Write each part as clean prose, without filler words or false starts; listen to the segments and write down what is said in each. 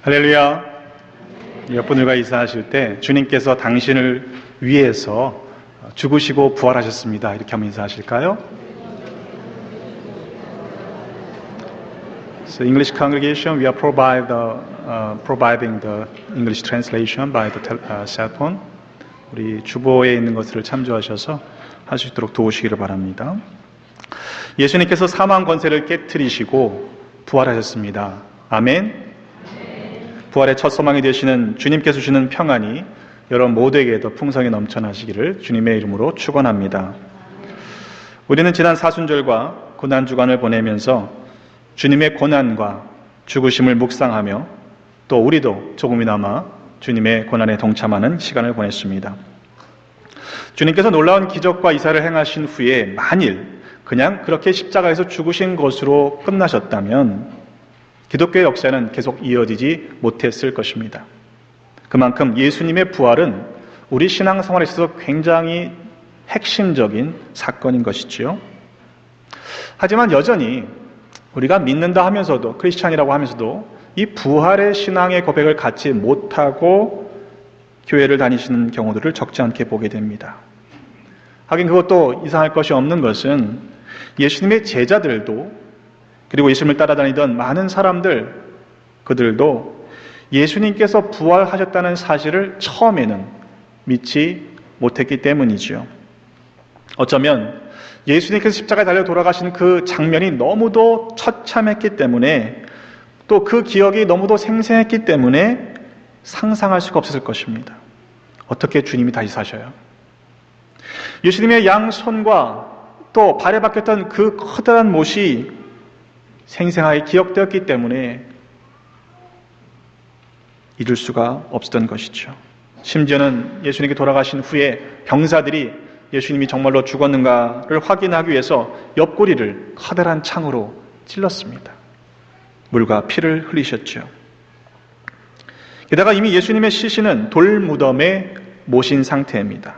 할렐루야. 여러분들과 인사하실 때 주님께서 당신을 위해서 죽으시고 부활하셨습니다. 이렇게 한번 인사하실까요? So English congregation, we are providing the English translation by the cell phone. 우리 주보에 있는 것을 참조하셔서 할 수 있도록 도우시기를 바랍니다. 예수님께서 사망 권세를 깨트리시고 부활하셨습니다. 아멘. 부활의 첫 소망이 되시는 주님께서 주시는 평안이 여러분 모두에게 더 풍성히 넘쳐나시기를 주님의 이름으로 축원합니다. 우리는 지난 사순절과 고난주간을 보내면서 주님의 고난과 죽으심을 묵상하며 또 우리도 조금이나마 주님의 고난에 동참하는 시간을 보냈습니다. 주님께서 놀라운 기적과 이사를 행하신 후에 만일 그냥 그렇게 십자가에서 죽으신 것으로 끝나셨다면 기독교의 역사는 계속 이어지지 못했을 것입니다. 그만큼 예수님의 부활은 우리 신앙생활에 있어서 굉장히 핵심적인 사건인 것이지요. 하지만 여전히 우리가 믿는다 하면서도, 크리스찬이라고 하면서도 이 부활의 신앙의 고백을 갖지 못하고 교회를 다니시는 경우들을 적지 않게 보게 됩니다. 하긴 그것도 이상할 것이 없는 것은 예수님의 제자들도, 그리고 예수님을 따라다니던 많은 사람들, 그들도 예수님께서 부활하셨다는 사실을 처음에는 믿지 못했기 때문이죠. 어쩌면 예수님께서 십자가에 달려 돌아가신 그 장면이 너무도 처참했기 때문에, 또 그 기억이 너무도 생생했기 때문에 상상할 수가 없었을 것입니다. 어떻게 주님이 다시 사셔요? 예수님의 양손과 또 발에 박혔던 그 커다란 못이 생생하게 기억되었기 때문에 잊을 수가 없었던 것이죠. 심지어는 예수님께 돌아가신 후에 병사들이 예수님이 정말로 죽었는가를 확인하기 위해서 옆구리를 커다란 창으로 찔렀습니다. 물과 피를 흘리셨죠. 게다가 이미 예수님의 시신은 돌무덤에 모신 상태입니다.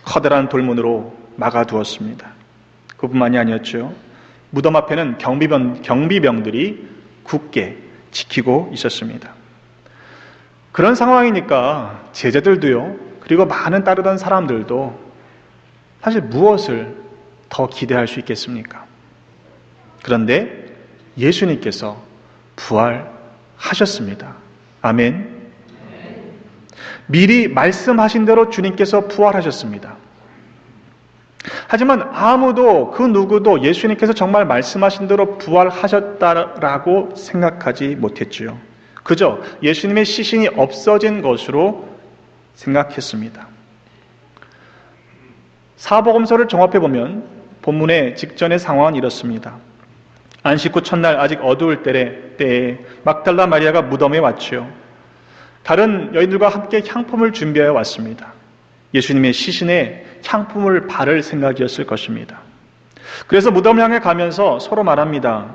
커다란 돌문으로 막아두었습니다. 그뿐만이 아니었죠. 무덤 앞에는 경비병들이 굳게 지키고 있었습니다. 그런 상황이니까 제자들도요, 그리고 많은 따르던 사람들도 사실 무엇을 더 기대할 수 있겠습니까? 그런데 예수님께서 부활하셨습니다. 아멘. 미리 말씀하신 대로 주님께서 부활하셨습니다. 하지만 아무도, 그 누구도 예수님께서 정말 말씀하신 대로 부활하셨다라고 생각하지 못했지요. 그저 예수님의 시신이 없어진 것으로 생각했습니다. 사복음서를 종합해보면 본문의 직전의 상황은 이렇습니다. 안식 후 첫날 아직 어두울 때에 막달라 마리아가 무덤에 왔지요. 다른 여인들과 함께 향품을 준비하여 왔습니다. 예수님의 시신에 향품을 바를 생각이었을 것입니다. 그래서 무덤을 향해 가면서 서로 말합니다.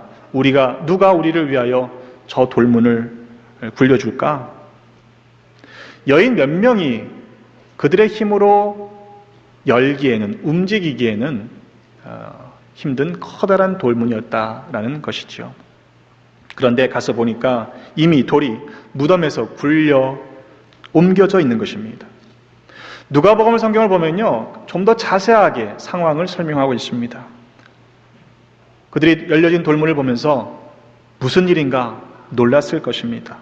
누가 우리를 위하여 저 돌문을 굴려줄까? 여인 몇 명이 그들의 힘으로 열기에는, 움직이기에는 힘든 커다란 돌문이었다라는 것이죠. 그런데 가서 보니까 이미 돌이 무덤에서 굴려 옮겨져 있는 것입니다. 누가복음 성경을 보면요, 좀 더 자세하게 상황을 설명하고 있습니다. 그들이 열려진 돌문을 보면서 무슨 일인가 놀랐을 것입니다.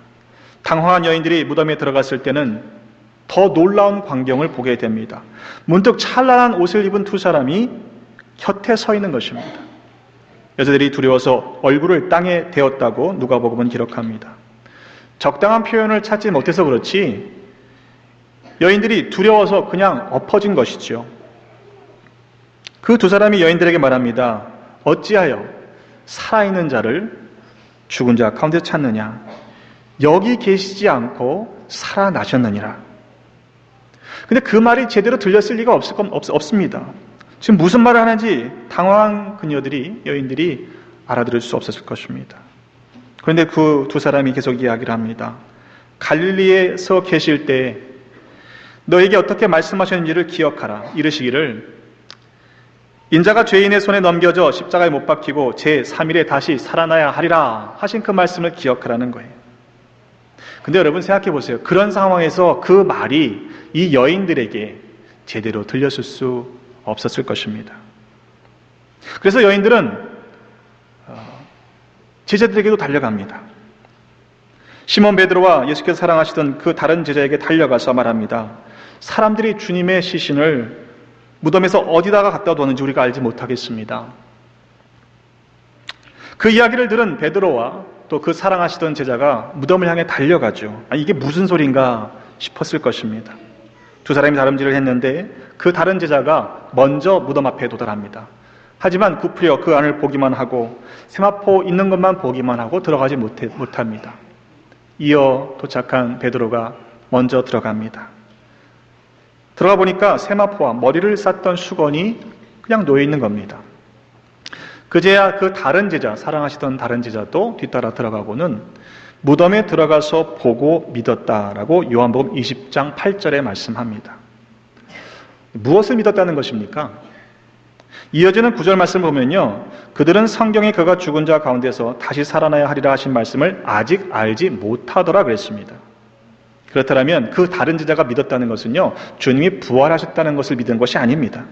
당황한 여인들이 무덤에 들어갔을 때는 더 놀라운 광경을 보게 됩니다. 문득 찬란한 옷을 입은 두 사람이 곁에 서 있는 것입니다. 여자들이 두려워서 얼굴을 땅에 대었다고 누가복음은 기록합니다. 적당한 표현을 찾지 못해서 그렇지 여인들이 두려워서 그냥 엎어진 것이죠. 그 두 사람이 여인들에게 말합니다. 어찌하여 살아있는 자를 죽은 자 가운데 찾느냐? 여기 계시지 않고 살아나셨느니라. 근데 그 말이 제대로 들렸을 리가 없습니다. 지금 무슨 말을 하는지 당황한 여인들이 알아들을 수 없었을 것입니다. 그런데 그 두 사람이 계속 이야기를 합니다. 갈릴리에서 계실 때 너에게 어떻게 말씀하셨는지를 기억하라. 이르시기를 인자가 죄인의 손에 넘겨져 십자가에 못 박히고 제3일에 다시 살아나야 하리라 하신 그 말씀을 기억하라는 거예요. 근데 여러분 생각해 보세요. 그런 상황에서 그 말이 이 여인들에게 제대로 들렸을 수 없었을 것입니다. 그래서 여인들은 제자들에게도 달려갑니다. 시몬 베드로와 예수께서 사랑하시던 그 다른 제자에게 달려가서 말합니다. 사람들이 주님의 시신을 무덤에서 어디다가 갖다 두었는지 우리가 알지 못하겠습니다. 그 이야기를 들은 베드로와 또 그 사랑하시던 제자가 무덤을 향해 달려가죠. 이게 무슨 소린가 싶었을 것입니다. 두 사람이 다름질을 했는데 그 다른 제자가 먼저 무덤 앞에 도달합니다. 하지만 구부려 그 안을 보기만 하고 세마포 있는 것만 보기만 하고 들어가지 못합니다. 이어 도착한 베드로가 먼저 들어갑니다. 들어가 보니까 세마포와 머리를 쌌던 수건이 그냥 놓여 있는 겁니다. 그제야 그 다른 제자, 사랑하시던 다른 제자도 뒤따라 들어가고는 무덤에 들어가서 보고 믿었다라고 요한복음 20장 8절에 말씀합니다. 무엇을 믿었다는 것입니까? 이어지는 9절 말씀을 보면요, 그들은 성경에 그가 죽은 자 가운데서 다시 살아나야 하리라 하신 말씀을 아직 알지 못하더라 그랬습니다. 그렇다면 그 다른 제자가 믿었다는 것은요, 주님이 부활하셨다는 것을 믿은 것이 아닙니다.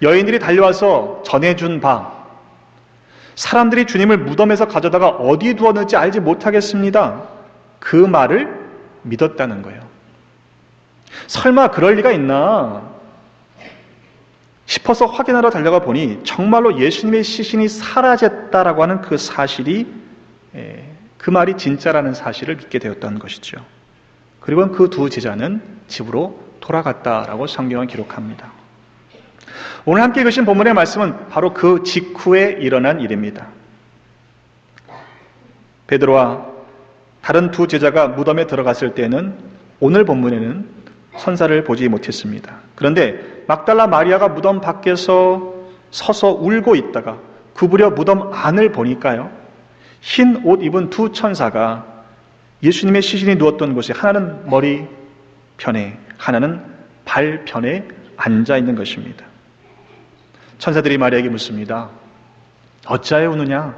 여인들이 달려와서 전해준 바, 사람들이 주님을 무덤에서 가져다가 어디 두었는지 알지 못하겠습니다, 그 말을 믿었다는 거예요. 설마 그럴 리가 있나 싶어서 확인하러 달려가 보니 정말로 예수님의 시신이 사라졌다라고 하는 그 사실이, 그 말이 진짜라는 사실을 믿게 되었다는 것이죠. 그리고 그 두 제자는 집으로 돌아갔다라고 성경은 기록합니다. 오늘 함께 읽으신 본문의 말씀은 바로 그 직후에 일어난 일입니다. 베드로와 다른 두 제자가 무덤에 들어갔을 때는 오늘 본문에는 선사를 보지 못했습니다. 그런데 막달라 마리아가 무덤 밖에서 서서 울고 있다가 구부려 무덤 안을 보니까요, 흰 옷 입은 두 천사가 예수님의 시신이 누웠던 곳에 하나는 머리 편에 하나는 발 편에 앉아 있는 것입니다. 천사들이 마리아에게 묻습니다. 어찌하여 우느냐?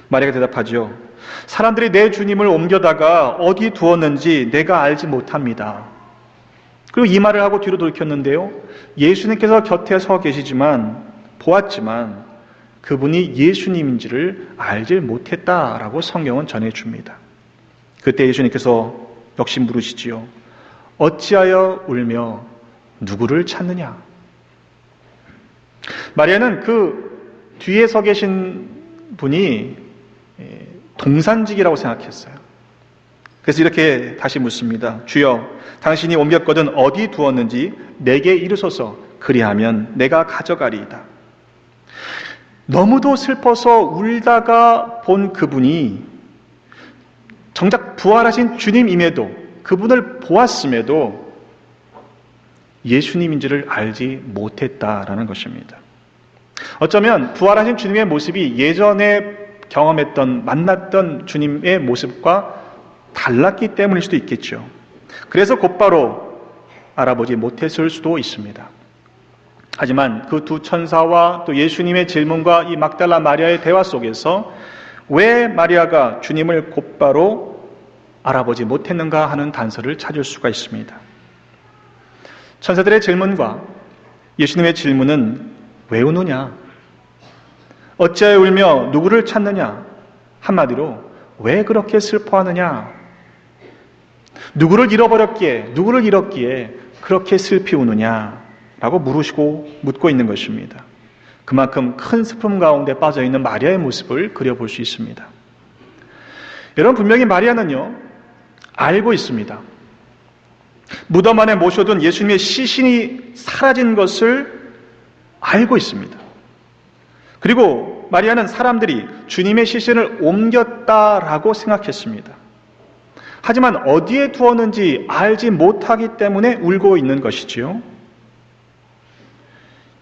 마리아가 대답하죠. 사람들이 내 주님을 옮겨다가 어디 두었는지 내가 알지 못합니다. 그리고 이 말을 하고 뒤로 돌이켰는데요, 예수님께서 곁에 서 계시지만 보았지만 그분이 예수님인지를 알지 못했다라고 성경은 전해줍니다. 그때 예수님께서 역시 물으시지요. 어찌하여 울며 누구를 찾느냐? 마리아는 그 뒤에 서 계신 분이 동산직이라고 생각했어요. 그래서 이렇게 다시 묻습니다. 주여, 당신이 옮겼거든 어디 두었는지 내게 이르소서. 그리하면 내가 가져가리이다. 너무도 슬퍼서 울다가 본 그분이 정작 부활하신 주님임에도, 그분을 보았음에도 예수님인지를 알지 못했다라는 것입니다. 어쩌면 부활하신 주님의 모습이 예전에 경험했던, 만났던 주님의 모습과 달랐기 때문일 수도 있겠죠. 그래서 곧바로 알아보지 못했을 수도 있습니다. 하지만 그 두 천사와 또 예수님의 질문과 이 막달라 마리아의 대화 속에서 왜 마리아가 주님을 곧바로 알아보지 못했는가 하는 단서를 찾을 수가 있습니다. 천사들의 질문과 예수님의 질문은 왜 우느냐? 어찌하여 울며 누구를 찾느냐? 한마디로 왜 그렇게 슬퍼하느냐? 누구를 잃어버렸기에, 누구를 잃었기에 그렇게 슬피 우느냐? 라고 묻고 있는 것입니다. 그만큼 큰 슬픔 가운데 빠져있는 마리아의 모습을 그려볼 수 있습니다. 여러분, 분명히 마리아는요, 알고 있습니다. 무덤 안에 모셔둔 예수님의 시신이 사라진 것을 알고 있습니다. 그리고 마리아는 사람들이 주님의 시신을 옮겼다라고 생각했습니다. 하지만 어디에 두었는지 알지 못하기 때문에 울고 있는 것이지요.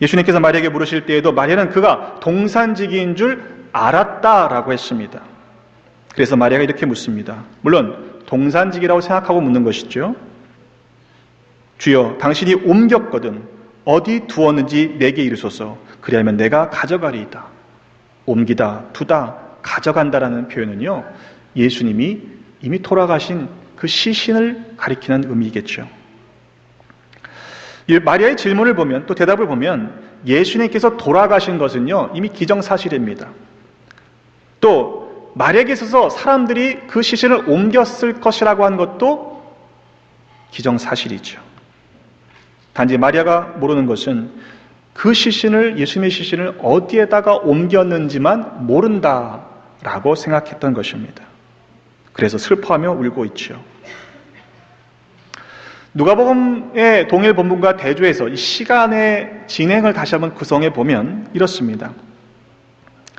예수님께서 마리아에게 물으실 때에도 마리아는 그가 동산지기인 줄 알았다라고 했습니다. 그래서 마리아가 이렇게 묻습니다. 물론 동산지기라고 생각하고 묻는 것이죠. 주여, 당신이 옮겼거든 어디 두었는지 내게 이르소서. 그리하면 내가 가져가리이다. 옮기다, 두다, 가져간다라는 표현은요, 예수님이 이미 돌아가신 그 시신을 가리키는 의미겠죠. 마리아의 질문을 보면, 또 대답을 보면 예수님께서 돌아가신 것은요, 이미 기정사실입니다. 또 마리아에게 있어서 사람들이 그 시신을 옮겼을 것이라고 한 것도 기정사실이죠. 단지 마리아가 모르는 것은 그 시신을, 예수님의 시신을 어디에다가 옮겼는지만 모른다라고 생각했던 것입니다. 그래서 슬퍼하며 울고 있죠. 누가복음의 동일 본문과 대조해서 이 시간의 진행을 다시 한번 구성해 보면 이렇습니다.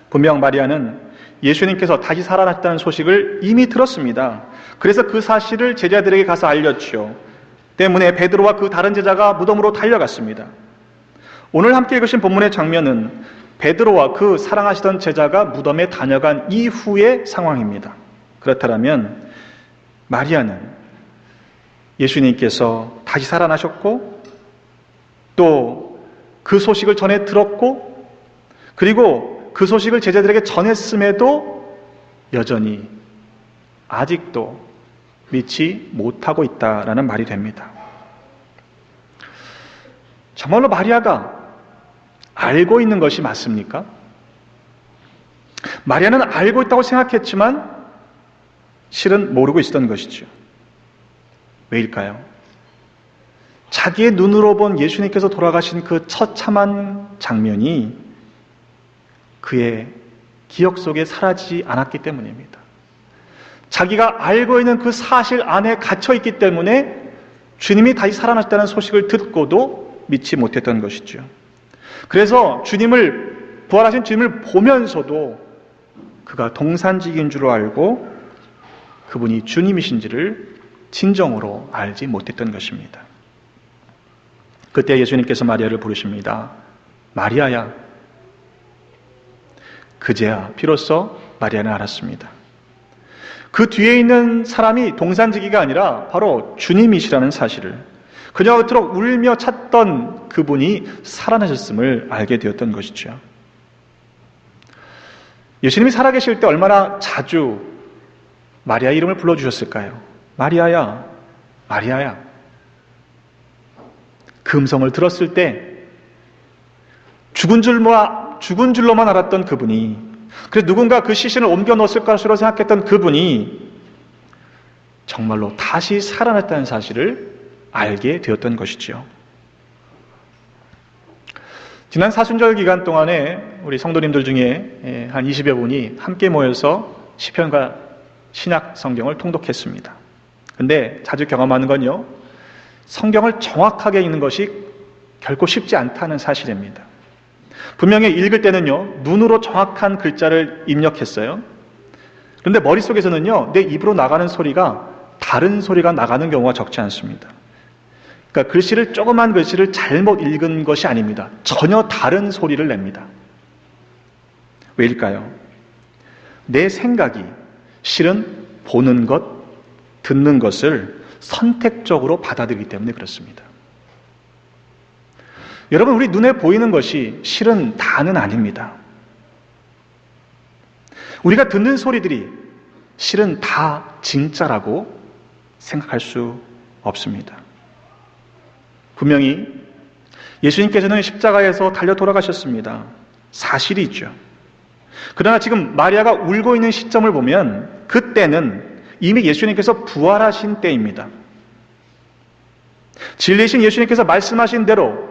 분명 마리아는 예수님께서 다시 살아났다는 소식을 이미 들었습니다. 그래서 그 사실을 제자들에게 가서 알렸죠. 때문에 베드로와 그 다른 제자가 무덤으로 달려갔습니다. 오늘 함께 읽으신 본문의 장면은 베드로와 그 사랑하시던 제자가 무덤에 다녀간 이후의 상황입니다. 그렇다면 마리아는 예수님께서 다시 살아나셨고 또 그 소식을 전해 들었고 그리고 그 소식을 제자들에게 전했음에도 여전히 아직도 믿지 못하고 있다라는 말이 됩니다. 정말로 마리아가 알고 있는 것이 맞습니까? 마리아는 알고 있다고 생각했지만 실은 모르고 있었던 것이죠. 왜일까요? 자기의 눈으로 본 예수님께서 돌아가신 그 처참한 장면이 그의 기억 속에 사라지지 않았기 때문입니다. 자기가 알고 있는 그 사실 안에 갇혀 있기 때문에 주님이 다시 살아났다는 소식을 듣고도 믿지 못했던 것이죠. 그래서 부활하신 주님을 보면서도 그가 동산직인 줄 알고 그분이 주님이신지를 진정으로 알지 못했던 것입니다. 그때 예수님께서 마리아를 부르십니다. 마리아야. 그제야 비로소 마리아는 알았습니다. 그 뒤에 있는 사람이 동산지기가 아니라 바로 주님이시라는 사실을, 그녀가 그토록 울며 찾던 그분이 살아나셨음을 알게 되었던 것이죠. 예수님이 살아계실 때 얼마나 자주 마리아 이름을 불러주셨을까요? 마리아야, 마리아야. 그 음성을 들었을 때 죽은 줄로만 알았던 그분이, 그래서 누군가 그 시신을 옮겨 놓았을 것으로 생각했던 그분이 정말로 다시 살아났다는 사실을 알게 되었던 것이죠. 지난 사순절 기간 동안에 우리 성도님들 중에 한 20여 분이 함께 모여서 시편과 신약 성경을 통독했습니다. 근데 자주 경험하는 건요, 성경을 정확하게 읽는 것이 결코 쉽지 않다는 사실입니다. 분명히 읽을 때는요, 눈으로 정확한 글자를 입력했어요. 그런데 머릿속에서는요, 내 입으로 나가는 소리가 다른 소리가 나가는 경우가 적지 않습니다. 그러니까 조그만 글씨를 잘못 읽은 것이 아닙니다. 전혀 다른 소리를 냅니다. 왜일까요? 내 생각이 실은 보는 것, 듣는 것을 선택적으로 받아들이기 때문에 그렇습니다. 여러분, 우리 눈에 보이는 것이 실은 다는 아닙니다. 우리가 듣는 소리들이 실은 다 진짜라고 생각할 수 없습니다. 분명히 예수님께서는 십자가에서 달려 돌아가셨습니다. 사실이 있죠. 그러나 지금 마리아가 울고 있는 시점을 보면 그때는 이미 예수님께서 부활하신 때입니다. 진리이신 예수님께서 말씀하신 대로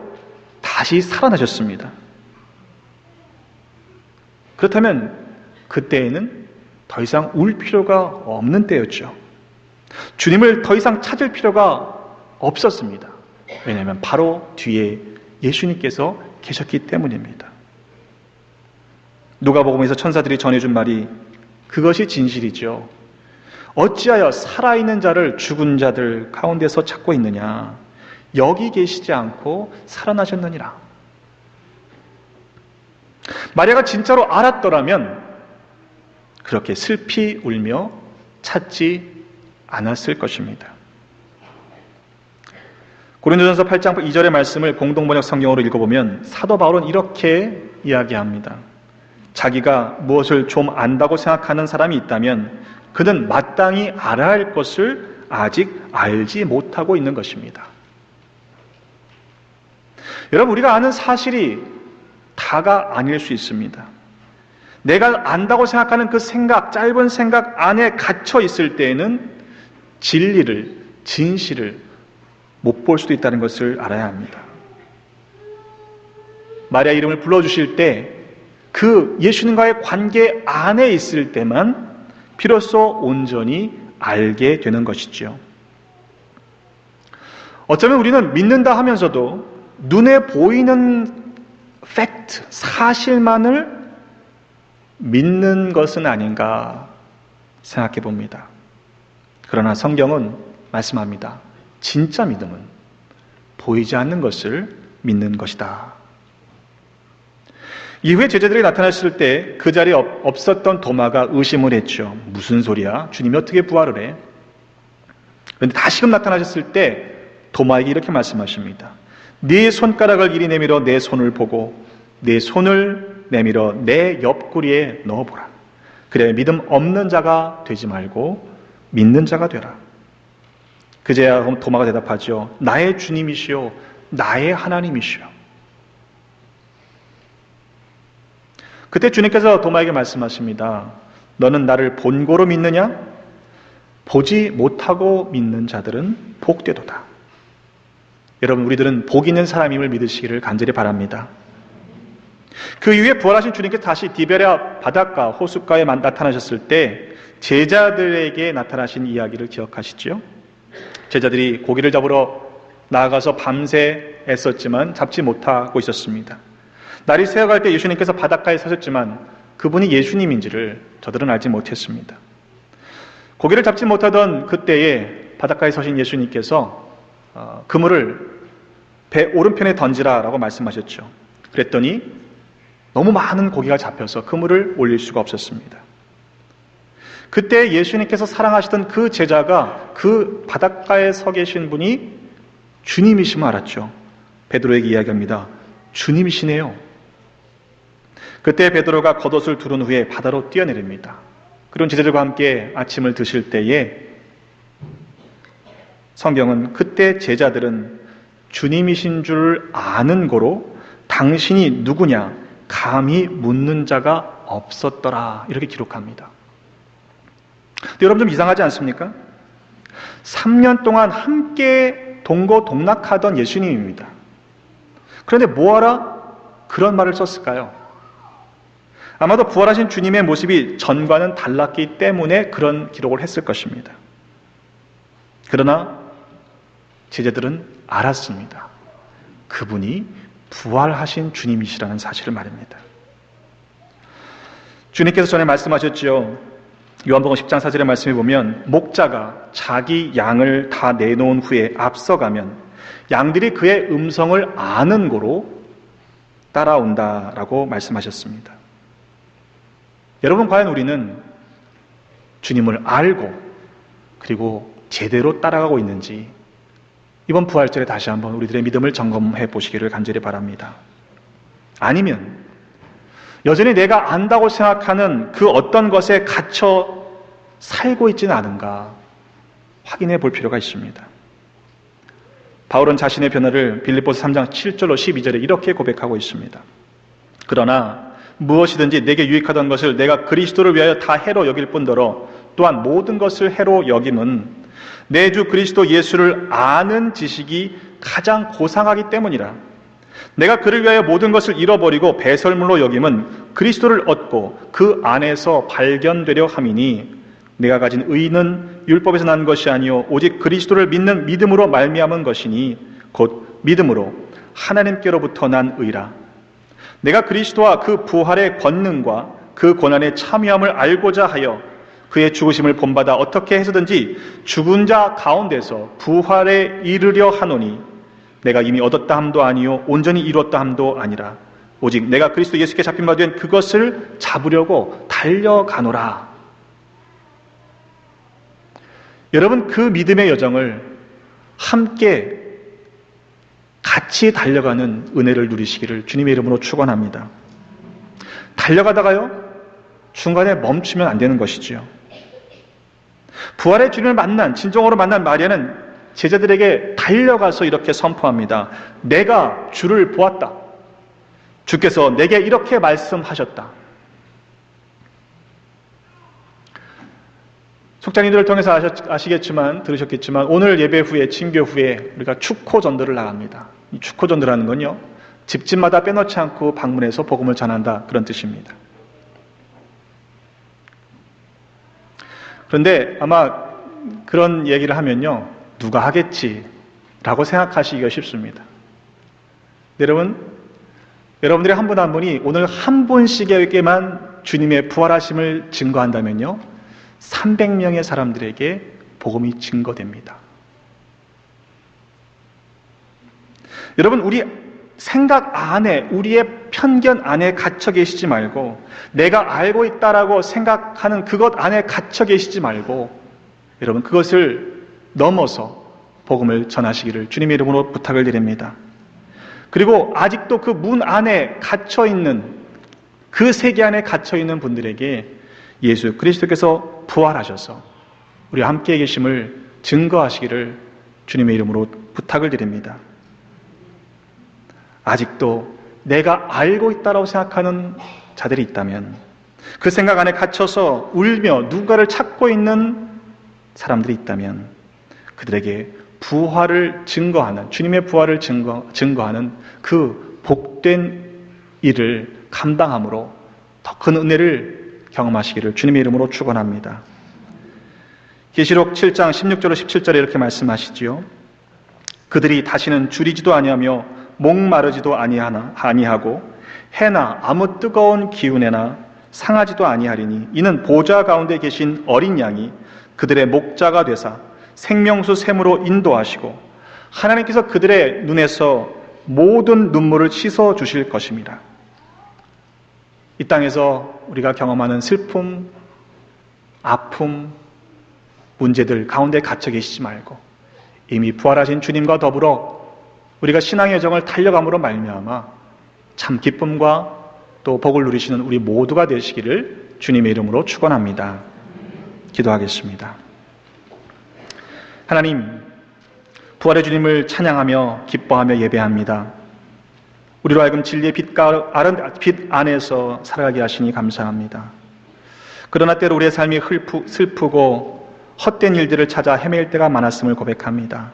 다시 살아나셨습니다. 그렇다면 그때에는 더 이상 울 필요가 없는 때였죠. 주님을 더 이상 찾을 필요가 없었습니다. 왜냐하면 바로 뒤에 예수님께서 계셨기 때문입니다. 누가복음에서 천사들이 전해준 말이 그것이 진실이죠. 어찌하여 살아있는 자를 죽은 자들 가운데서 찾고 있느냐? 여기 계시지 않고 살아나셨느니라. 마리아가 진짜로 알았더라면 그렇게 슬피 울며 찾지 않았을 것입니다. 고린도전서 8장 2절의 말씀을 공동번역 성경으로 읽어보면 사도 바울은 이렇게 이야기합니다. 자기가 무엇을 좀 안다고 생각하는 사람이 있다면 그는 마땅히 알아야 할 것을 아직 알지 못하고 있는 것입니다. 여러분, 우리가 아는 사실이 다가 아닐 수 있습니다. 내가 안다고 생각하는 그 생각, 짧은 생각 안에 갇혀 있을 때에는 진리를, 진실을 못 볼 수도 있다는 것을 알아야 합니다. 마리아 이름을 불러주실 때 그 예수님과의 관계 안에 있을 때만 비로소 온전히 알게 되는 것이지요. 어쩌면 우리는 믿는다 하면서도 눈에 보이는 팩트, 사실만을 믿는 것은 아닌가 생각해 봅니다. 그러나 성경은 말씀합니다. 진짜 믿음은 보이지 않는 것을 믿는 것이다. 이후에 제자들이 나타났을 때 그 자리에 없었던 도마가 의심을 했죠. 무슨 소리야? 주님이 어떻게 부활을 해? 그런데 다시금 나타나셨을 때 도마에게 이렇게 말씀하십니다. 네 손가락을 이리 내밀어 내 손을 보고 내 손을 내밀어 내 옆구리에 넣어보라. 그래 믿음 없는 자가 되지 말고 믿는 자가 되라. 그제야 도마가 대답하죠. 나의 주님이시오 나의 하나님이시오. 그때 주님께서 도마에게 말씀하십니다. 너는 나를 본고로 믿느냐? 보지 못하고 믿는 자들은 복되도다. 여러분, 우리들은 복 있는 사람임을 믿으시기를 간절히 바랍니다. 그 이후에 부활하신 주님께서 다시 디베랴 바닷가, 호숫가에 나타나셨을 때 제자들에게 나타나신 이야기를 기억하시죠? 제자들이 고기를 잡으러 나아가서 밤새 애썼지만 잡지 못하고 있었습니다. 날이 새어갈 때 예수님께서 바닷가에 서셨지만 그분이 예수님인지를 저들은 알지 못했습니다. 고기를 잡지 못하던 그때에 바닷가에 서신 예수님께서 그물을 배 오른편에 던지라 라고 말씀하셨죠. 그랬더니 너무 많은 고기가 잡혀서 그물을 올릴 수가 없었습니다. 그때 예수님께서 사랑하시던 그 제자가 그 바닷가에 서 계신 분이 주님이심을 알았죠. 베드로에게 이야기합니다. 주님이시네요. 그때 베드로가 겉옷을 두른 후에 바다로 뛰어내립니다. 그리고 제자들과 함께 아침을 드실 때에 성경은 그때 제자들은 주님이신 줄 아는 고로 당신이 누구냐 감히 묻는 자가 없었더라 이렇게 기록합니다. 근데 여러분 좀 이상하지 않습니까? 3년 동안 함께 동고동락하던 예수님입니다. 그런데 뭐하라 그런 말을 썼을까요? 아마도 부활하신 주님의 모습이 전과는 달랐기 때문에 그런 기록을 했을 것입니다. 그러나 제자들은 알았습니다. 그분이 부활하신 주님이시라는 사실을 말입니다. 주님께서 전에 말씀하셨죠. 요한복음 10장 4절의 말씀에 보면 목자가 자기 양을 다 내놓은 후에 앞서가면 양들이 그의 음성을 아는 고로 따라온다라고 말씀하셨습니다. 여러분, 과연 우리는 주님을 알고 그리고 제대로 따라가고 있는지 이번 부활절에 다시 한번 우리들의 믿음을 점검해 보시기를 간절히 바랍니다. 아니면 여전히 내가 안다고 생각하는 그 어떤 것에 갇혀 살고 있지는 않은가 확인해 볼 필요가 있습니다. 바울은 자신의 변화를 빌립보서 3장 7절로 12절에 이렇게 고백하고 있습니다. 그러나 무엇이든지 내게 유익하던 것을 내가 그리스도를 위하여 다 해로 여길 뿐더러 또한 모든 것을 해로 여김은 내 주 그리스도 예수를 아는 지식이 가장 고상하기 때문이라. 내가 그를 위하여 모든 것을 잃어버리고 배설물로 여김은 그리스도를 얻고 그 안에서 발견되려 함이니 내가 가진 의는 율법에서 난 것이 아니요 오직 그리스도를 믿는 믿음으로 말미암은 것이니 곧 믿음으로 하나님께로부터 난 의라. 내가 그리스도와 그 부활의 권능과 그 고난의 참여함을 알고자 하여 그의 죽으심을 본받아 어떻게 해서든지 죽은 자 가운데서 부활에 이르려 하노니 내가 이미 얻었다 함도 아니요 온전히 이루었다 함도 아니라 오직 내가 그리스도 예수께 잡힌 바 된 그것을 잡으려고 달려가노라. 여러분, 그 믿음의 여정을 함께 같이 달려가는 은혜를 누리시기를 주님의 이름으로 축원합니다. 달려가다가요 중간에 멈추면 안 되는 것이지요. 부활의 주님을 만난, 진정으로 만난 마리아는 제자들에게 달려가서 이렇게 선포합니다. 내가 주를 보았다. 주께서 내게 이렇게 말씀하셨다. 속장님들을 통해서 아시겠지만, 들으셨겠지만, 오늘 예배 후에, 친교 후에 우리가 축호 전도를 나갑니다. 이 축호 전도라는 건요, 집집마다 빼놓지 않고 방문해서 복음을 전한다, 그런 뜻입니다. 그런데 아마 그런 얘기를 하면요, 누가 하겠지라고 생각하시기가 쉽습니다. 여러분들이 한 분 한 분이 오늘 한 분씩에게만 주님의 부활하심을 증거한다면요, 300명의 사람들에게 복음이 증거됩니다. 여러분, 우리 생각 안에, 우리의 편견 안에 갇혀 계시지 말고, 내가 알고 있다라고 생각하는 그것 안에 갇혀 계시지 말고, 여러분, 그것을 넘어서 복음을 전하시기를 주님의 이름으로 부탁을 드립니다. 그리고 아직도 그 문 안에 갇혀 있는, 그 세계 안에 갇혀 있는 분들에게 예수 그리스도께서 부활하셔서 우리와 함께 계심을 증거하시기를 주님의 이름으로 부탁을 드립니다. 아직도 내가 알고 있다고 생각하는 자들이 있다면, 그 생각 안에 갇혀서 울며 누군가를 찾고 있는 사람들이 있다면, 그들에게 부활을 증거하는, 주님의 부활을 증거하는 그 복된 일을 감당함으로 더 큰 은혜를 경험하시기를 주님의 이름으로 축원합니다. 계시록 7장 16절로 17절에 이렇게 말씀하시지요. 그들이 다시는 줄이지도 아니하며 목마르지도 아니하고 해나 아무 뜨거운 기운에나 상하지도 아니하리니 이는 보좌 가운데 계신 어린 양이 그들의 목자가 되사 생명수 샘으로 인도하시고 하나님께서 그들의 눈에서 모든 눈물을 씻어 주실 것입니다. 이 땅에서 우리가 경험하는 슬픔, 아픔, 문제들 가운데 갇혀 계시지 말고 이미 부활하신 주님과 더불어 우리가 신앙의 여정을 달려감으로 말미암아 참 기쁨과 또 복을 누리시는 우리 모두가 되시기를 주님의 이름으로 축원합니다. 기도하겠습니다. 하나님, 부활의 주님을 찬양하며 기뻐하며 예배합니다. 우리로 하여금 진리의 빛 안에서 살아가게 하시니 감사합니다. 그러나 때로 우리의 삶이 슬프고 헛된 일들을 찾아 헤맬 때가 많았음을 고백합니다.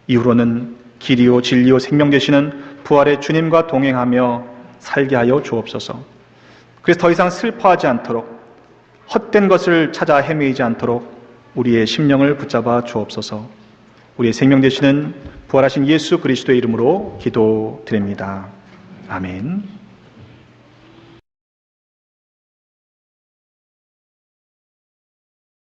이후로는 길이요 진리요 생명 되시는 부활의 주님과 동행하며 살게 하여 주옵소서. 그래서 더 이상 슬퍼하지 않도록, 헛된 것을 찾아 헤매이지 않도록 우리의 심령을 붙잡아 주옵소서. 우리의 생명 되시는 부활하신 예수 그리스도의 이름으로 기도드립니다. 아멘.